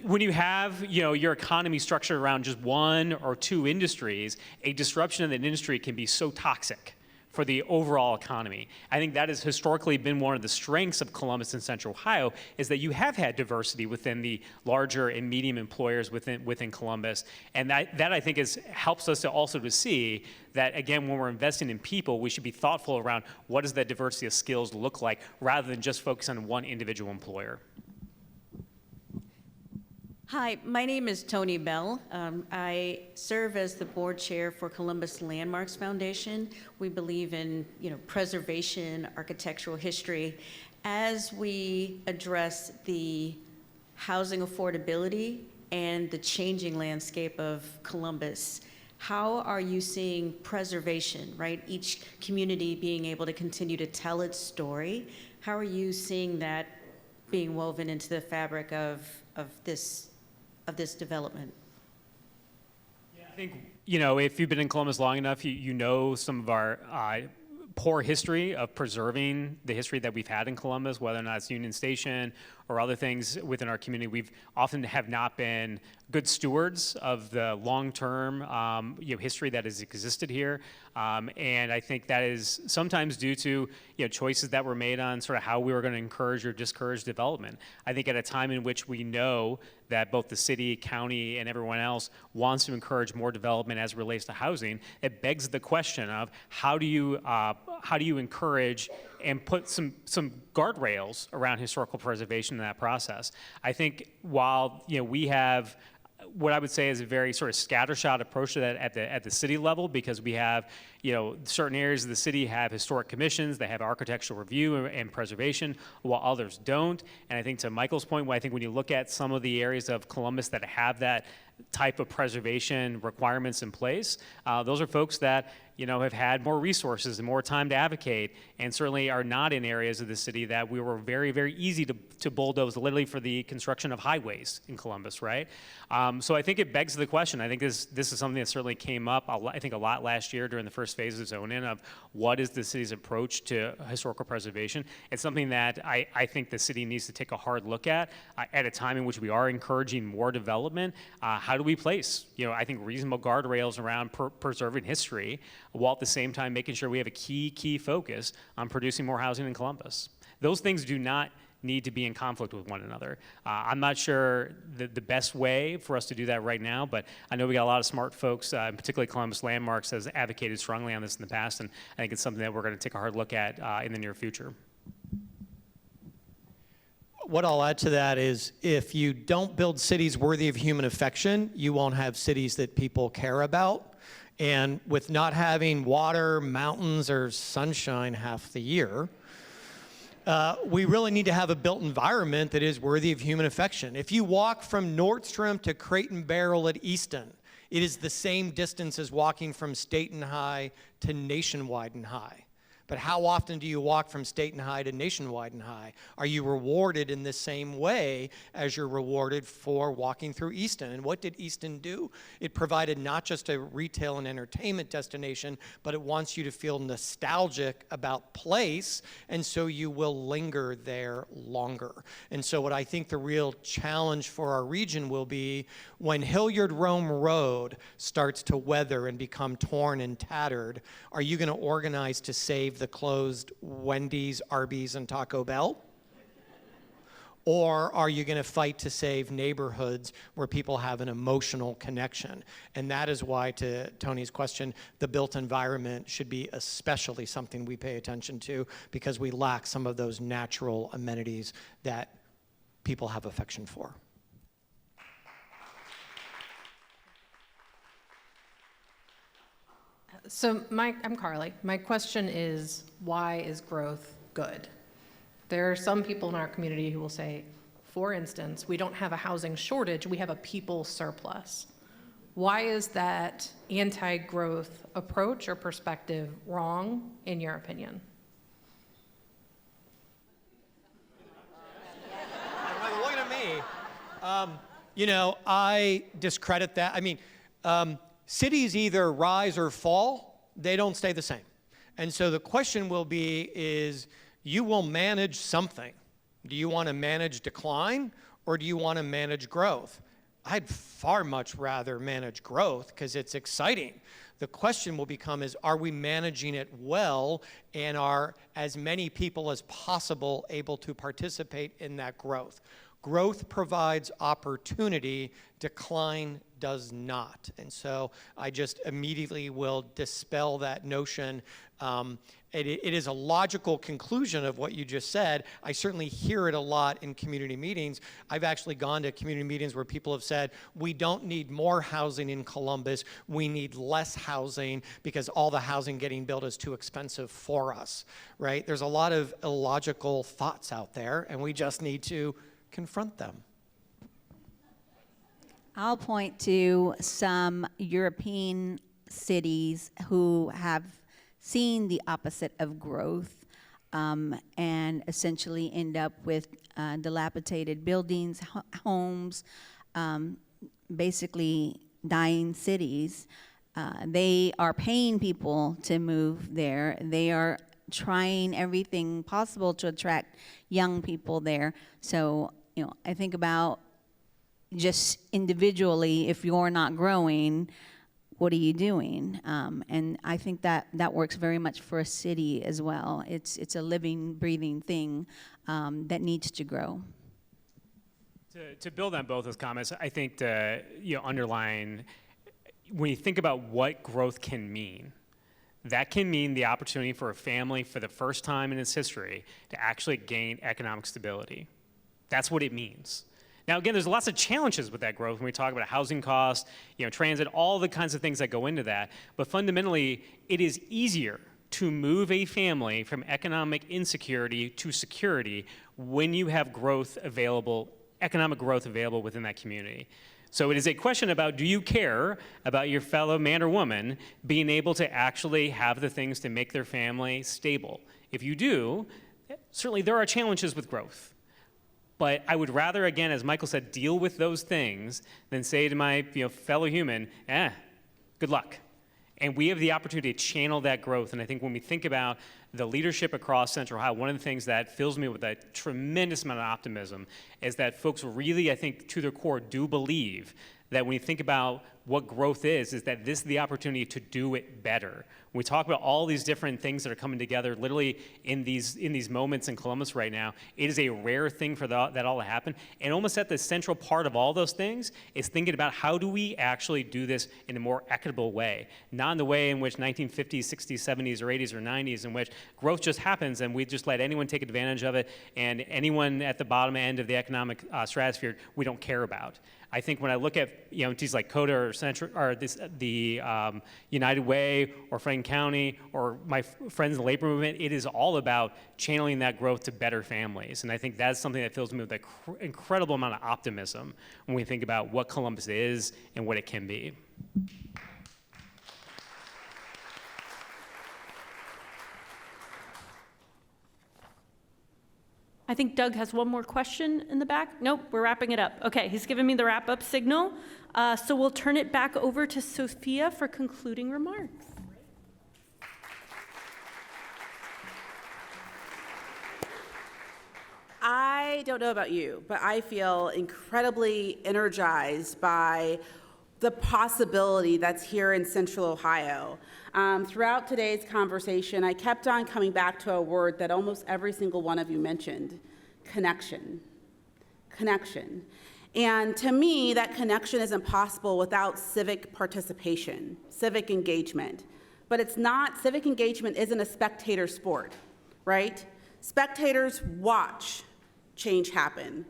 When you have your economy structured around just one or two industries, a disruption in that industry can be so toxic for the overall economy. I think that has historically been one of the strengths of Columbus and Central Ohio, is that you have had diversity within the larger and medium employers within Columbus, and that I think helps us to see that, again, when we're investing in people, we should be thoughtful around what does that diversity of skills look like, rather than just focus on one individual employer. Hi, my name is Tony Bell. I serve as the board chair for Columbus Landmarks Foundation. We believe in, preservation, architectural history. As we address the housing affordability and the changing landscape of Columbus, how are you seeing preservation, right? Each community being able to continue to tell its story. How are you seeing that being woven into the fabric of this development? Yeah, I think, if you've been in Columbus long enough, you know some of our poor history of preserving the history that we've had in Columbus, whether or not it's Union Station or other things within our community. We've often have not been good stewards of the long-term history that has existed here, and I think that is sometimes due to choices that were made on sort of how we were going to encourage or discourage development. I think at a time in which we know that both the city, county, and everyone else wants to encourage more development as it relates to housing, it begs the question of how do you encourage and put some guardrails around historical preservation in that process. I think while we have what I would say is a very sort of scattershot approach to that at the city level, because we have certain areas of the city have historic commissions, they have architectural review and preservation, while others don't. And I think to Michael's point, I think when you look at some of the areas of Columbus that have that type of preservation requirements in place, those are folks that have had more resources and more time to advocate, and certainly are not in areas of the city that we were very, very easy to bulldoze, literally for the construction of highways in Columbus, right? So I think it begs the question. I think this is something that certainly came up, I think, a lot last year during the first phase of zone-in of what is the city's approach to historical preservation. It's something that I think the city needs to take a hard look at a time in which we are encouraging more development. How do we place, I think, reasonable guardrails around preserving history, while at the same time making sure we have a key focus on producing more housing in Columbus? Those things do not need to be in conflict with one another. I'm not sure the best way for us to do that right now, but I know we got a lot of smart folks, particularly Columbus Landmarks has advocated strongly on this in the past, and I think it's something that we're going to take a hard look at in the near future. What I'll add to that is, if you don't build cities worthy of human affection, you won't have cities that people care about. And with not having water, mountains, or sunshine half the year, we really need to have a built environment that is worthy of human affection. If you walk from Nordstrom to Crate and Barrel at Easton, it is the same distance as walking from Staten High to Nationwide and High. But how often do you walk from Staten High to Nationwide and High? Are you rewarded in the same way as you're rewarded for walking through Easton? And what did Easton do? It provided not just a retail and entertainment destination, but it wants you to feel nostalgic about place, and so you will linger there longer. And so what I think the real challenge for our region will be when Hilliard Rome Road starts to weather and become torn and tattered, are you going to organize to save the closed Wendy's, Arby's, and Taco Bell? Or are you going to fight to save neighborhoods where people have an emotional connection? And that is why, to Tony's question, the built environment should be especially something we pay attention to, because we lack some of those natural amenities that people have affection for. So I'm Carly. My question is, why is growth good? There are some people in our community who will say, for instance, we don't have a housing shortage, we have a people surplus. Why is that anti-growth approach or perspective wrong, in your opinion? Looking at me. You know, I discredit that. I mean, cities either rise or fall, they don't stay the same. And so the question will be is, you will manage something. Do you want to manage decline, or do you want to manage growth? I'd far much rather manage growth because it's exciting. The question will become is, are we managing it well, and are as many people as possible able to participate in that growth? Growth provides opportunity, decline does not. And so I just immediately will dispel that notion. It is a logical conclusion of what you just said. I certainly hear it a lot in community meetings. I've actually gone to community meetings where people have said, we don't need more housing in Columbus, we need less housing because all the housing getting built is too expensive for us, right? There's a lot of illogical thoughts out there, and we just need to confront them. I'll point to some European cities who have seen the opposite of growth and essentially end up with dilapidated buildings, homes, basically dying cities. They are paying people to move there. They are trying everything possible to attract young people there. So, you know, I think about just individually, if you're not growing, what are you doing? And I think that works very much for a city as well. It's a living, breathing thing that needs to grow. To build on both those comments, I think to underline, when you think about what growth can mean, that can mean the opportunity for a family for the first time in its history to actually gain economic stability. That's what it means. Now, again, there's lots of challenges with that growth when we talk about housing costs, transit, all the kinds of things that go into that. But fundamentally, it is easier to move a family from economic insecurity to security when you have growth available, economic growth available within that community. So it is a question about, do you care about your fellow man or woman being able to actually have the things to make their family stable? If you do, certainly there are challenges with growth. But I would rather, again, as Michael said, deal with those things than say to my fellow human, good luck. And we have the opportunity to channel that growth. And I think when we think about the leadership across Central Ohio, one of the things that fills me with a tremendous amount of optimism is that folks really, I think, to their core, do believe that when you think about what growth is that this is the opportunity to do it better. When we talk about all these different things that are coming together literally in these moments in Columbus right now, it is a rare thing for that all to happen. And almost at the central part of all those things is thinking about how do we actually do this in a more equitable way, not in the way in which 1950s, 60s, 70s, or 80s, or 90s, in which growth just happens and we just let anyone take advantage of it, and anyone at the bottom end of the economic stratosphere we don't care about. I think when I look at entities like CODA or the United Way or Franklin County or my friends in the labor movement, it is all about channeling that growth to better families. And I think that's something that fills me with an incredible amount of optimism when we think about what Columbus is and what it can be. I think Doug has one more question in the back. Nope, we're wrapping it up. Okay, he's giving me the wrap-up signal. So we'll turn it back over to Sophia for concluding remarks. I don't know about you, but I feel incredibly energized by the possibility that's here in Central Ohio. Throughout today's conversation, I kept on coming back to a word that almost every single one of you mentioned: connection. Connection. And to me, that connection isn't possible without civic participation, civic engagement. But it's not, civic engagement isn't a spectator sport, right? Spectators watch change happen.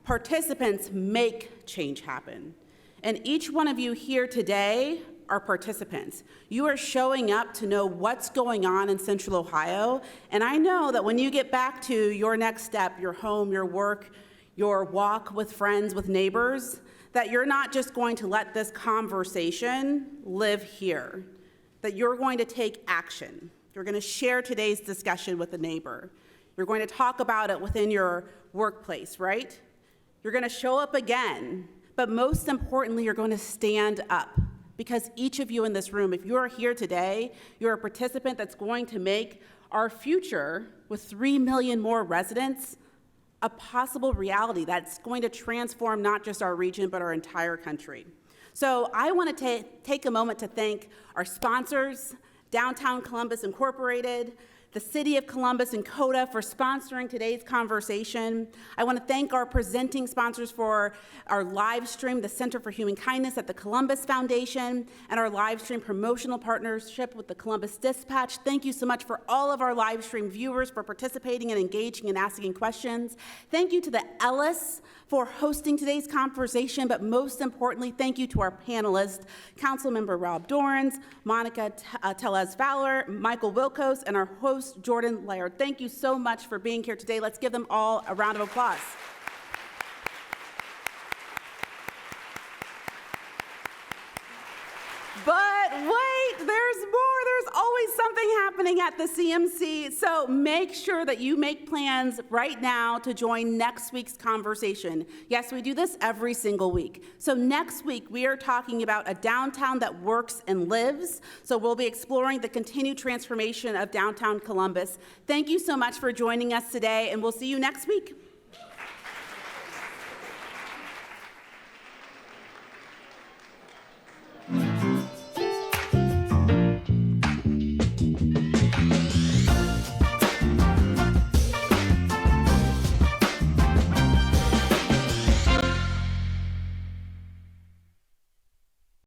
Participants make change happen. And each one of you here today are participants. You are showing up to know what's going on in Central Ohio. And I know that when you get back to your next step, your home, your work, your walk with friends, with neighbors, that you're not just going to let this conversation live here, that you're going to take action. You're going to share today's discussion with a neighbor. You're going to talk about it within your workplace, right? You're going to show up again, but most importantly, you're going to stand up. Because each of you in this room, if you are here today, you're a participant that's going to make our future with 3 million more residents a possible reality that's going to transform not just our region, but our entire country. So I want to take a moment to thank our sponsors, Downtown Columbus Incorporated, the City of Columbus and CODA for sponsoring today's conversation. I want to thank our presenting sponsors for our live stream, the Center for Human Kindness at the Columbus Foundation, and our live stream promotional partnership with the Columbus Dispatch. Thank you so much for all of our live stream viewers for participating and engaging and asking questions. Thank you to the Ellis for hosting today's conversation, but most importantly, thank you to our panelists, Councilmember Rob Dorans, Monica Tellez-Fowler, Michael Wilkos, and our host, Jordan Laird. Thank you so much for being here today. Let's give them all a round of applause. But wait, there's more. There's always something happening at the CMC. So make sure that you make plans right now to join next week's conversation. Yes, we do this every single week. So next week, we are talking about a downtown that works and lives. So we'll be exploring the continued transformation of downtown Columbus. Thank you so much for joining us today, and we'll see you next week.